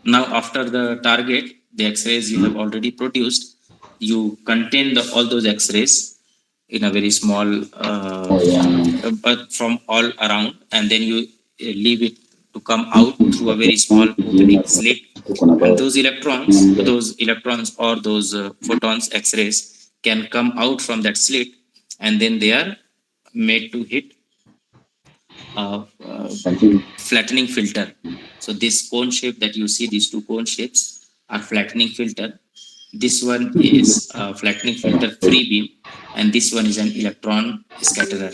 Now, after the target, the X-rays you have already produced, you contain all those X-rays in a very small, but from all around, and then you leave it to come out through a very small opening slit, and those electrons or those photons, X-rays, can come out from that slit, and then they are made to hit flattening filter. So this cone shape that you see, these two cone shapes are flattening filter. This one is flattening filter free beam, and this one is an electron scatterer.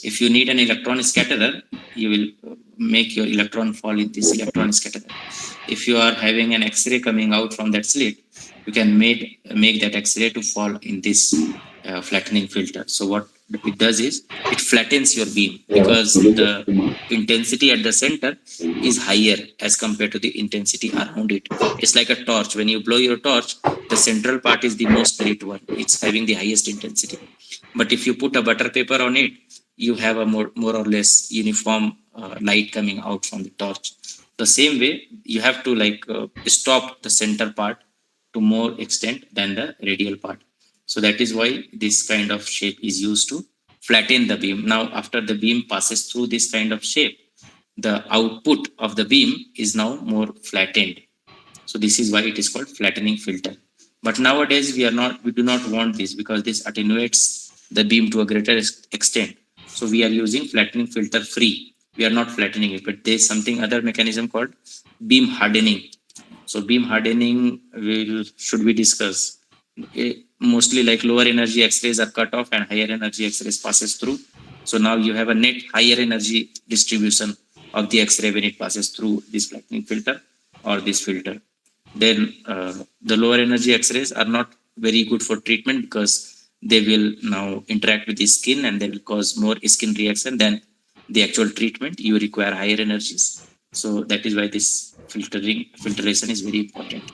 If you need an electron scatterer, you will make your electron fall in this electron scatterer. If you are having an X-ray coming out from that slit, you can make that X-ray to fall in this flattening filter. So what it does is it flattens your beam, because the intensity at the center is higher as compared to the intensity around it. It's like a torch. When you blow your torch, the central part is the most lit one. It's having the highest intensity. But if you put a butter paper on it, you have a more or less uniform light coming out from the torch. The same way, you have to stop the center part to more extent than the radial part. So that is why this kind of shape is used to flatten the beam. Now, after the beam passes through this kind of shape, the output of the beam is now more flattened. So this is why it is called flattening filter. But nowadays we do not want this, because this attenuates the beam to a greater extent. So we are using flattening filter free. We are not flattening it, but there is something other mechanism called beam hardening. So beam hardening should we discuss. Mostly like lower energy X-rays are cut off and higher energy X-rays passes through. So now you have a net higher energy distribution of the X-ray when it passes through this flattening filter or this filter. Then the lower energy X-rays are not very good for treatment, because they will now interact with the skin and they will cause more skin reaction than the actual treatment. You require higher energies. So that is why this filtration is very important.